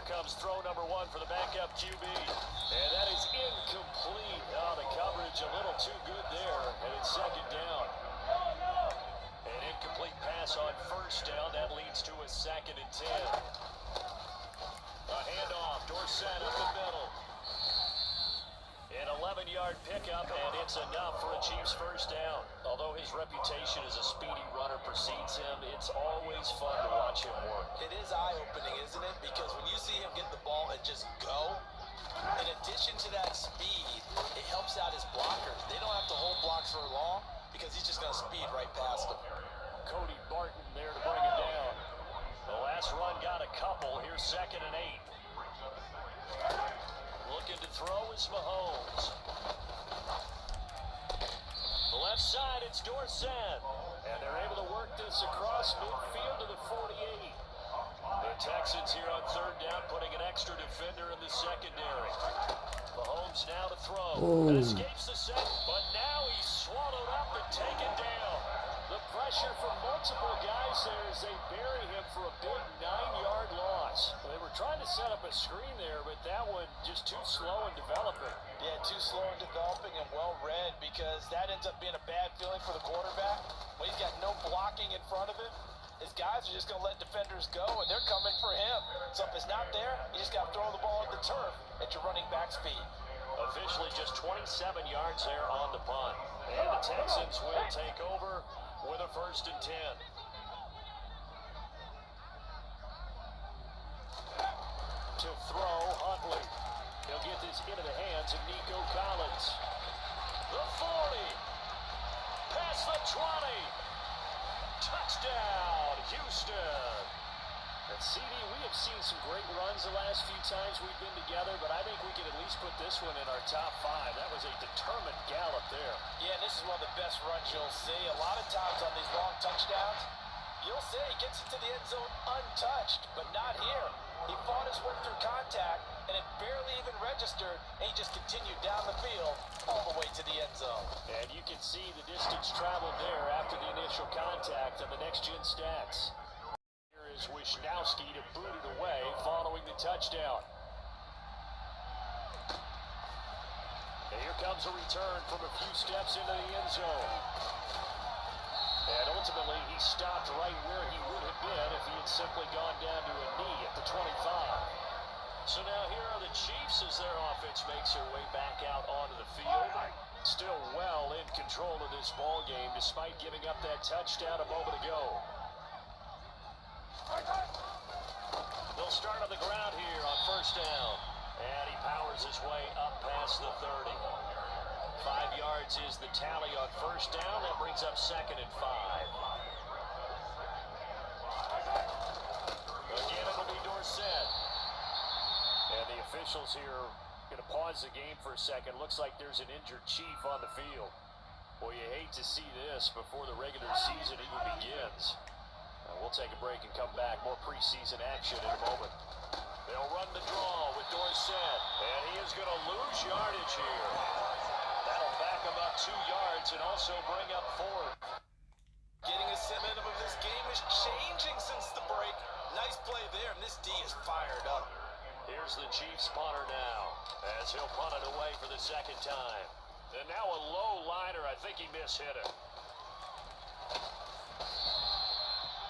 comes throw number one for the backup QB. And that is incomplete. Oh, the coverage a little too good there. And it's second down. An incomplete pass on first down. That leads to a 2nd and 10. A handoff. Dorsett up the middle. An 11-yard pickup, and it's enough for a Chiefs first down. Although his reputation as a speedy runner precedes him, it's always fun to watch him work. It is eye-opening, isn't it? Because when you see him get the ball and just go, in addition to that speed, it helps out his blockers. They don't have to hold blocks for long because he's just going to speed right past them. Cody Barton there to bring him down. The last run got a couple. Here's 2nd and 8. Looking to throw is Mahomes. The left side, it's Dorsett. And they're able to work this across midfield to the 48. The Texans here on 3rd down, putting an extra defender in the secondary. Mahomes now to throw. And escapes the set, but now he's swallowed up and taken down. The pressure from multiple guys there as they bury him for a big 9-yard loss. They were trying to set up a screen there, but that one just too slow in developing. Yeah, too slow in developing and well read, because that ends up being a bad feeling for the quarterback. When he's got no blocking in front of him, his guys are just going to let defenders go, and they're coming for him. So if it's not there, you just got to throw the ball at the turf at your running back speed. Officially just 27 yards there on the punt. And the Texans will take over with a 1st and 10. To throw, Huntley. He'll get this into the hands of Nico Collins. The 40. Past the 20. Touchdown, Houston. And CD, we have seen some great runs the last few times we've been together, but I think we can at least put this one in our top 5. That was a determined gallop there. Yeah, this is one of the best runs you'll see. A lot of times on these long touchdowns, you'll see he gets into the end zone untouched, but not here. He fought his way through contact, and it barely even registered, and he just continued down the field all the way to the end zone. And you can see the distance traveled there after the initial contact on the next-gen stats. Here is Wisnowski to boot it away following the touchdown. And here comes a return from a few steps into the end zone. And ultimately, he stopped right where he would have been if he had simply gone down to a knee at the 25. So now here are the Chiefs as their offense makes their way back out onto the field. Still well in control of this ball game despite giving up that touchdown a moment ago. They'll start on the ground here on 1st down. And he powers his way up past the 30. 5 yards is the tally on 1st down. That brings up 2nd and 5. Again, it'll be Dorsett. And the officials here going to pause the game for a second. Looks like there's an injured Chief on the field. Boy, you hate to see this before the regular season even begins. We'll take a break and come back. More preseason action in a moment. They'll run the draw with Dorsett. And he is going to lose yardage here. That'll back him up 2 yards and also bring up 4. Getting a momentum of this game is changing since the break. Nice play there, and this D is fired up. Here's the Chiefs punter now, as he'll punt it away for the 2nd time. And now a low liner. I think he mishit it.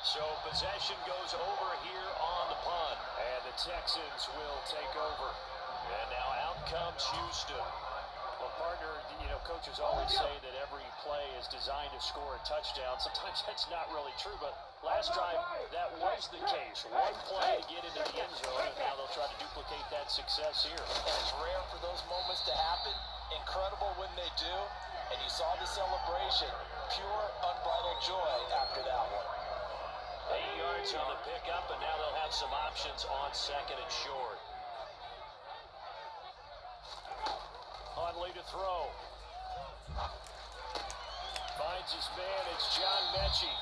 So possession goes over here on the punt, and the Texans will take over. And now out comes Houston. Well, partner, you know, coaches always say that every play is designed to score a touchdown. Sometimes that's not really true, but last drive, that was the case. One play to get into the end zone, and now they'll try to duplicate that success here. And it's rare for those moments to happen. Incredible when they do. And you saw the celebration. Pure, unbridled joy after that one. 8 yards on the pickup, and now they'll have some options on 2nd and short. Huntley to throw. Finds his man, it's John Mechie.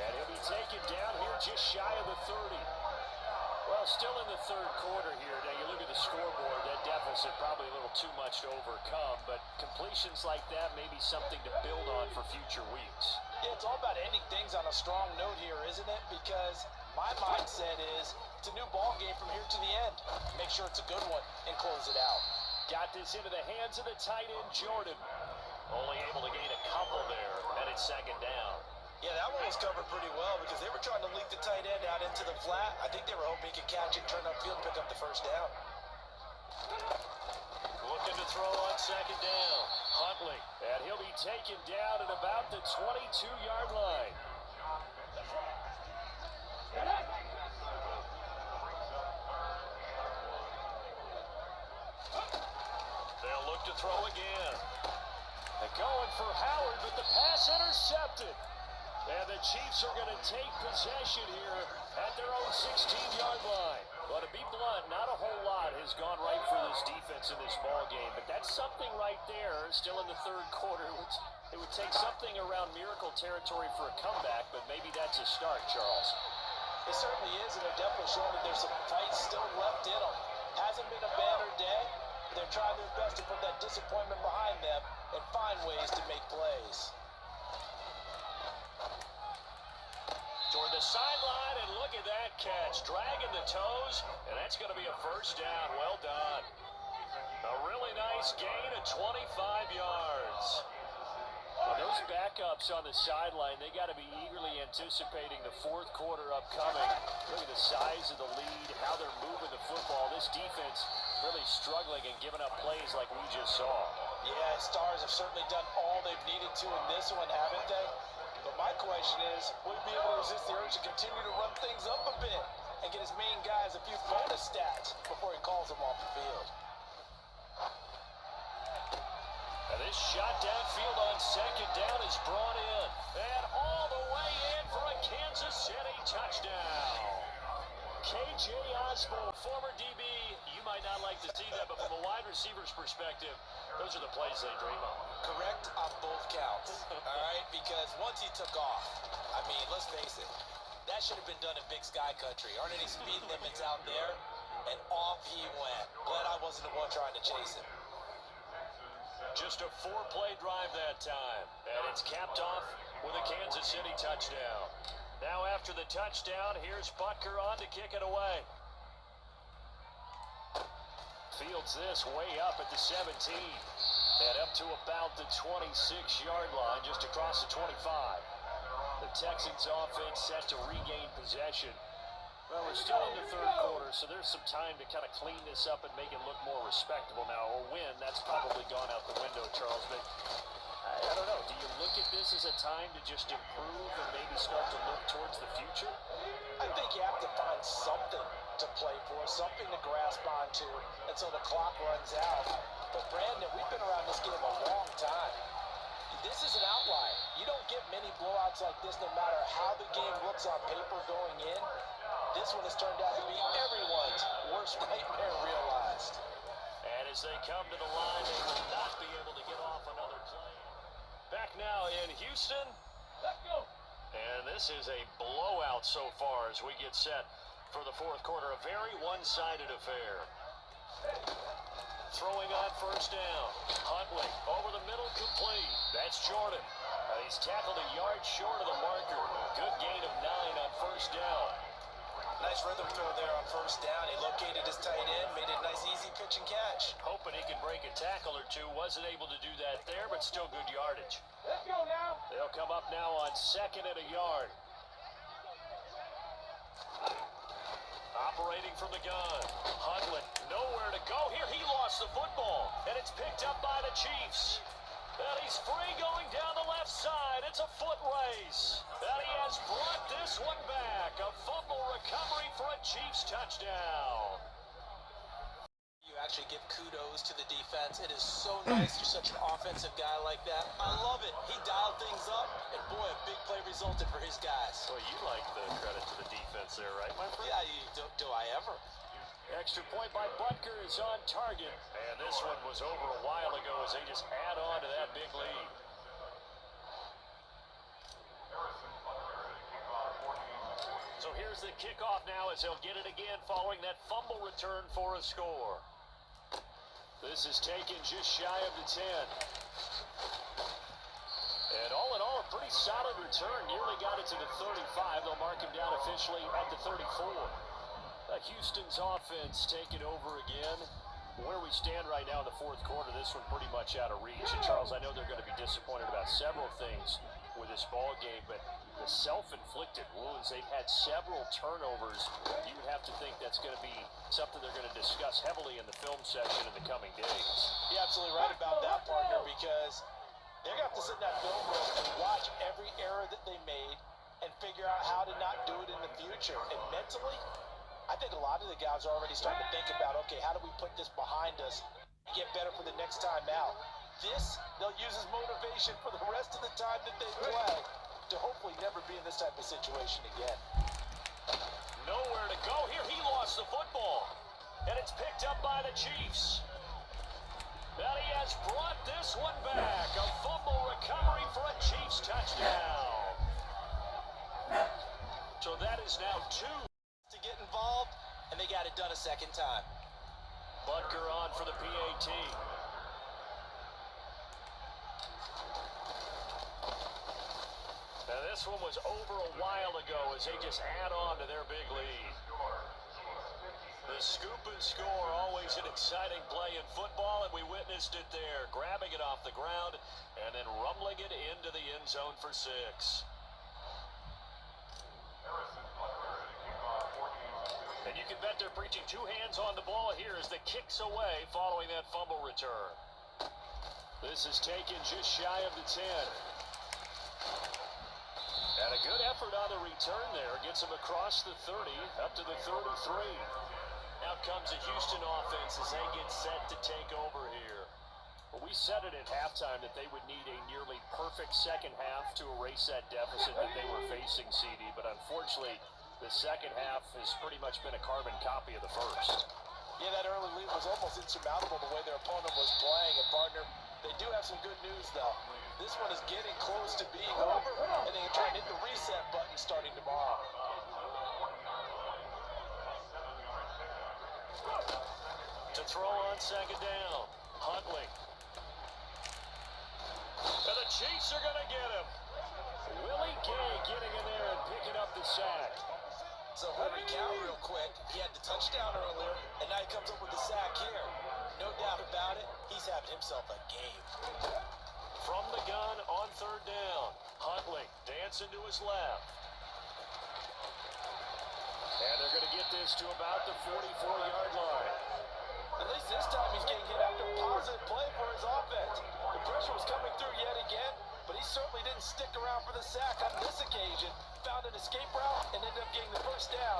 And he'll be taken down here just shy of the 30. Well, still in the 3rd quarter here. Now, you look at the scoreboard, that deficit probably a little too much to overcome, but completions like that may be something to build on for future weeks. Yeah, it's all about ending things on a strong note here, isn't it? Because my mindset is it's a new ball game from here to the end. Make sure it's a good one and close it out. Got this into the hands of the tight end, Jordan. Only able to gain a couple there, and it's second down. Yeah, that one was covered pretty well because they were trying to leak the tight end out into the flat. I think they were hoping he could catch it, turn upfield, pick up the first down. Looking to throw on second down. Huntley, and he'll be taken down at about the 22-yard line. They'll look to throw again. They're going for Howard, but the pass intercepted. And the Chiefs are going to take possession here at their own 16-yard line. But to be blunt, not a whole lot has gone right for this defense in this ball game. But that's something right there, still in the third quarter. It would take something around miracle territory for a comeback, but maybe that's a start, Charles. It certainly is, and they're definitely showing that there's some fight still left in them. Hasn't been a banner day, but they're trying their best to put that disappointment behind them and find ways to make plays. Toward the sideline, and look at that catch. Dragging the toes, and that's going to be a first down. Well done. A really nice gain of 25 yards. Well, those backups on the sideline, they got to be eagerly anticipating the fourth quarter upcoming. Look at the size of the lead, how they're moving the football. This defense really struggling and giving up plays like we just saw. Yeah, Stars have certainly done all they've needed to in this one, haven't they? But my question is, will he be able to resist the urge to continue to run things up a bit and get his main guys a few bonus stats before he calls them off the field? And this shot downfield on second down is brought in. And all the way in for a Kansas City touchdown. K.J. Osborne, former DB. You might not like to see that, but from a wide receiver's perspective, those are the plays they dream of. Correct on both counts, all right? Because once he took off, I mean, let's face it, that should have been done in Big Sky Country. Aren't any speed limits out there? And off he went. Glad I wasn't the one trying to chase him. Just a 4-play drive that time, and it's capped off with a Kansas City touchdown. Now after the touchdown, here's Butker on to kick it away. Fields this way up at the 17, and up to about the 26-yard line, just across the 25. The Texans offense set to regain possession. Well, we're still in the third quarter, so there's some time to kind of clean this up and make it look more respectable now. Or win, that's probably gone out the window, Charles. But I don't know. Do you look at this as a time to just improve and maybe start to look towards the future? I think you have to find something to play for, something to grasp onto until the clock runs out. But Brandon, we've been around this game a long time. This is an outlier. You don't get many blowouts like this no matter how the game looks on paper going in. This one has turned out to be everyone's worst nightmare realized. And as they come to the line, they will not be able to get off another play. Back now in Houston. Let's go. And this is a blowout so far as we get set for the fourth quarter. A very one-sided affair. Throwing on first down. Huntley over the middle, complete. That's Jordan. He's tackled a yard short of the marker. Good gain of 9 on first down. Nice rhythm throw there on first down. He located his tight end, made it a nice easy pitch and catch. Hoping he can break a tackle or two. Wasn't able to do that there, but still good yardage. Let's go now. They'll come up now on second and a yard. Operating from the gun. Huntley, nowhere to go here. He lost the football, and it's picked up by the Chiefs. And he's free going down the left side. It's a foot race. And he has brought this one back. A fumble recovery for a Chiefs touchdown. You actually give kudos to the defense. It is so nice you're such an offensive guy like that. I love it. He dialed things up, and boy, a big play resulted for his guys. Well, you like the credit to the defense there, right, my friend? Yeah, do I ever? Extra point by Butker is on target. And this one was over a while ago as they just add on to that big lead. So here's the kickoff now as they'll get it again following that fumble return for a score. This is taken just shy of the 10. And all in all, a pretty solid return. Nearly got it to the 35. They'll mark him down officially at the 34. Houston's offense taking over again. Where we stand right now in the fourth quarter, this one pretty much out of reach. And Charles, I know they're going to be disappointed about several things with this ball game, but the self-inflicted wounds, they've had several turnovers. You would have to think that's going to be something they're going to discuss heavily in the film session in the coming days. You're absolutely right about that, partner, because they're going to have to sit in that film room and watch every error that they made and figure out how to not do it in the future. And mentally, I think a lot of the guys are already starting to think about, okay, how do we put this behind us and get better for the next time out? This, they'll use as motivation for the rest of the time that they play to hopefully never be in this type of situation again. Nowhere to go here. He lost the football. And it's picked up by the Chiefs. Now he has brought this one back. A fumble recovery for a Chiefs touchdown. So that is now 2. To get involved, and they got it done a second time. Butker on for the PAT. Now this one was over a while ago as they just add on to their big lead. The scoop and score, always an exciting play in football, and we witnessed it there. Grabbing it off the ground and then rumbling it into the end zone for 6. And you can bet they're preaching 2 hands on the ball here as the kick's away following that fumble return. This is taken just shy of the 10. And a good effort on the return there. Gets him across the 30, up to the 33. Out comes the Houston offense as they get set to take over here. Well, we said it at halftime that they would need a nearly perfect second half to erase that deficit that they were facing, CD, but unfortunately, the second half has pretty much been a carbon copy of the first. Yeah, that early lead was almost insurmountable the way their opponent was playing. And, partner, they do have some good news, though. This one is getting close to being over, and they can try and hit the reset button starting tomorrow. To throw on second down, Huntley. And the Chiefs are going to get him. Willie Gay getting in there and picking up the sack. So we'll recount real quick. He had the touchdown earlier, and now he comes up with the sack here. No doubt about it, he's having himself a game. From the gun on third down, Huntley dancing to his left. And they're going to get this to about the 44-yard line. At least this time he's getting hit after a positive play for his offense. The pressure was coming through yet again, but he certainly didn't stick around for the sack on this occasion. Found an escape route and ended up getting the first down.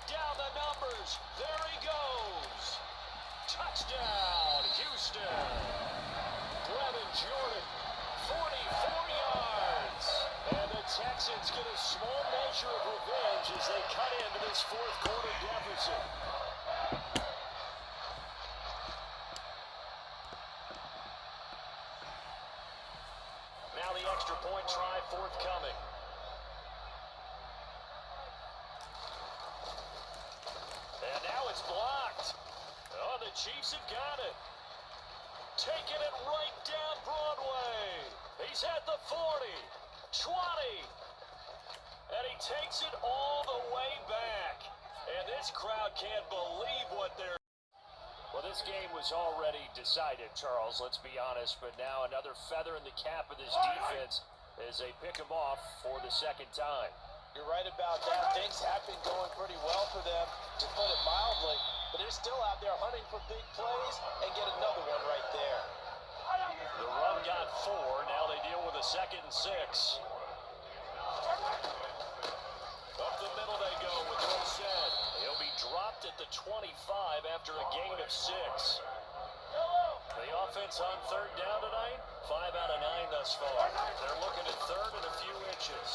Down the numbers. There he goes. Touchdown, Houston. Brevin Jordan, 44 yards. And the Texans get a small measure of revenge as they cut into this fourth quarter deficit. Now the extra point try forthcoming. And now it's blocked. Oh, the Chiefs have got it. Taking it right down Broadway. He's at the 40, 20. And he takes it all the way back. And this crowd can't believe what they're... Well, this game was already decided, Charles, let's be honest. But now another feather in the cap of this defense as they pick him off for the second time. You're right about that. Things have been going pretty well for them, to put it mildly. But they're still out there hunting for big plays and get another one right there. The run got 4. Now they deal with a 2nd and 6. Up the middle they go with Roset. He'll be dropped at the 25 after a gain of 6. The offense on third down tonight, 5 out of 9 thus far. They're looking at third and a few inches.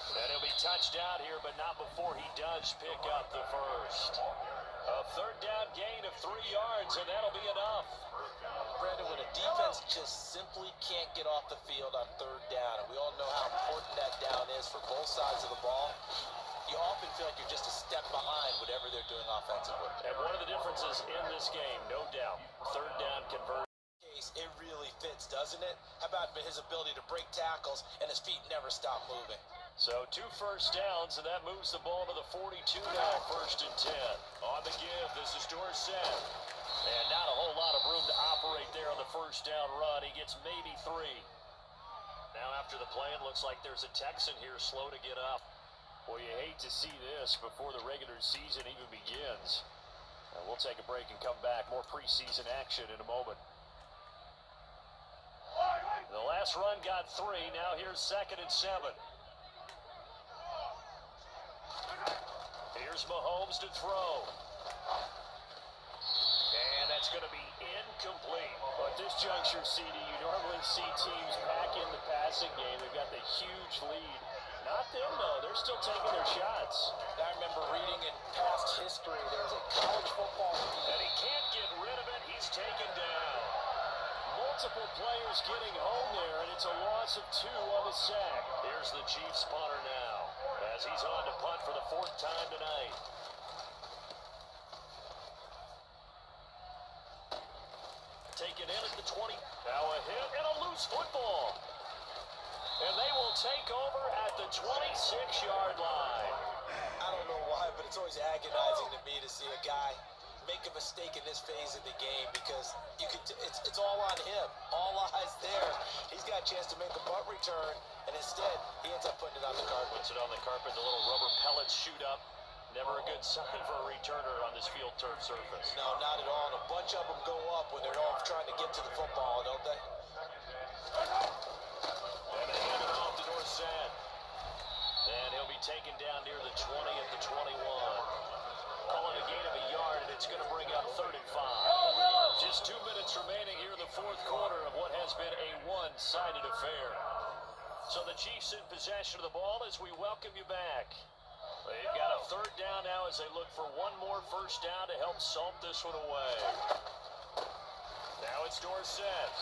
And he'll be touched out here, but not before he does pick up the first. A third down gain of 3 yards, and that'll be enough. Brandon, when a defense just simply can't get off the field on third down, and we all know how important that down is for both sides of the ball, you often feel like you're just a step behind whatever they're doing offensively. And one of the differences in this game, no doubt, third down conversion. fits. It really fits, doesn't it? How about his ability to break tackles and his feet never stop moving? So 2 first downs, and that moves the ball to the 42 now, 1st and 10. On the give, this is Dorsett. And not a whole lot of room to operate there on the 1st down run. He gets maybe 3. Now after the play, it looks like there's a Texan here slow to get up. Well, you hate to see this before the regular season even begins. We'll take a break and come back. More preseason action in a moment. The last run got 3. Now here's 2nd and 7. Here's Mahomes to throw. And that's going to be incomplete. But this juncture, CD, you normally see teams pack in the passing game. They've got the huge lead. Not them, though. They're still taking their shots. I remember reading in past history, there's a college football. And he can't get rid of it. He's taken down. Multiple players getting home there, and it's a loss of 2 on the sack. Here's the Chiefs punter now, as he's on to punt for the 4th time tonight. Taken in at the 20. Now a hit and a loose football. And they will take over at the 26-yard line. I don't know why, but it's always agonizing to me to see a guy make a mistake in this phase of the game because it's all on him. All eyes there. He's got a chance to make a punt return, and instead he ends up putting it on the carpet. Puts it on the carpet. The little rubber pellets shoot up. Never a good sign for a returner on this field turf surface. No, not at all. And a bunch of them go up when they're all trying to get to the football, don't they? And they hand it off to Dorsett. And he'll be taken down near the 20 at the 21. Calling a gain of a yard, and it's going to bring up 3rd and 5. Just 2 minutes remaining here in the 4th quarter of what has been a one-sided affair. So the Chiefs in possession of the ball as we welcome you back. They've got a 3rd down now as they look for one more 1st down to help salt this one away. Now it's Dorsett.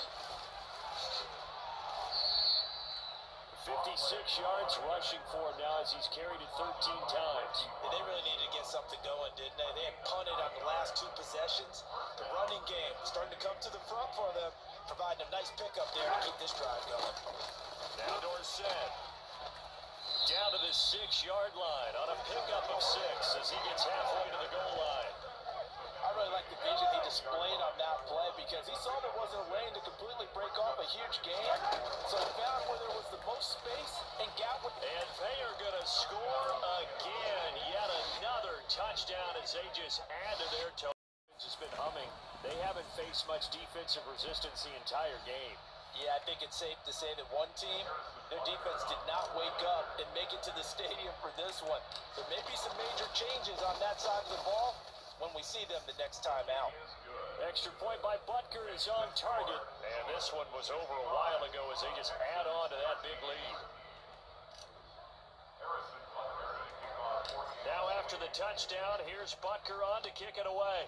56 yards rushing for him now as he's carried it 13 times. And they really needed to get something going, didn't they? They had punted on the last 2 possessions. The running game starting to come to the front for them, providing a nice pickup there to keep this drive going. Now Dorsett. Down to the 6-yard line on a pickup of 6 as he gets halfway to the goal line. I really like the vision he displayed on that play because he saw there wasn't a lane to completely break off a huge gain. So he found where there was the most space and got with. And they are going to score again. Yet another touchdown as they just add to their total. It's been humming. They haven't faced much defensive resistance the entire game. Yeah, I think it's safe to say that one team, their defense did not wake up and make it to the stadium for this one. There may be some major changes on that side of the ball when we see them the next time out. Extra point by Butker is on target. And this one was over a while ago as they just add on to that big lead. Now after the touchdown, here's Butker on to kick it away.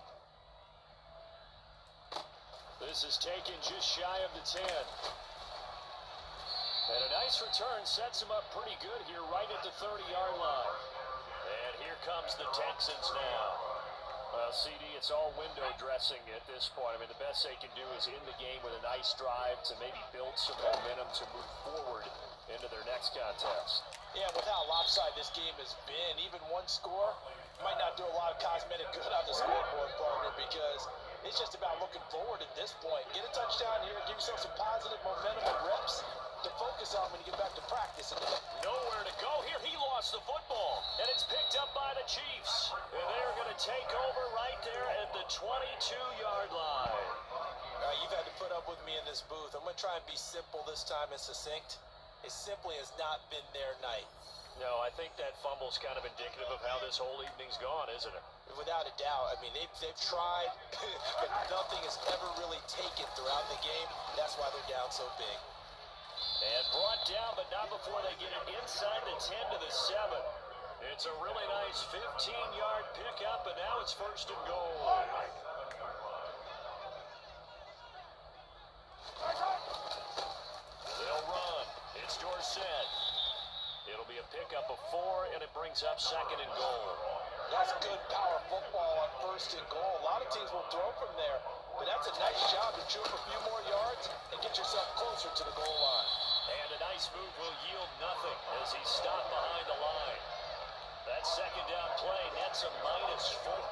This is taken just shy of the 10. And a nice return sets him up pretty good here right at the 30-yard line. And here comes the Texans now. Well, CD, it's all window dressing at this point. I mean, the best they can do is end the game with a nice drive to maybe build some momentum to move forward into their next contest. Yeah, with how lopsided this game has been, even one score might not do a lot of cosmetic good on the scoreboard, partner, because it's just about looking forward at this point. Get a touchdown here, give yourself some positive momentum and reps to focus on when you get back to practice. Nowhere to go here. He lost the football, and it's picked up by the Chiefs. And they're going to take over right there at the 22-yard line. You've had to put up with me in this booth. I'm going to try and be simple this time and succinct. It simply has not been their night. No, I think that fumble's kind of indicative of how this whole evening's gone, isn't it? Without a doubt. I mean, they've tried, but nothing has ever really taken throughout the game. That's why they're down so big. And brought down, but not before they get it inside the 10 to the 7. It's a really nice 15-yard pickup, and now it's 1st and goal. They'll run. It's Dorsett. It'll be a pickup of 4, and it brings up 2nd and goal. That's good power football on 1st and goal. A lot of teams will throw from there. but that's a nice job to chew up a few more yards and get yourself closer to the goal line. And a nice move will yield nothing as he's stopped behind the line. That second down play nets a -4.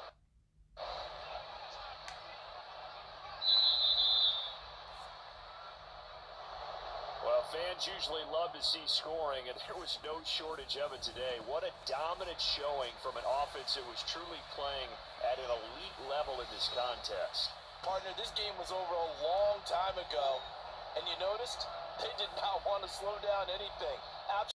Well, fans usually love to see scoring, and there was no shortage of it today. What a dominant showing from an offense that was truly playing at an elite level in this contest. Partner, this game was over a long time ago, and you noticed they did not want to slow down anything.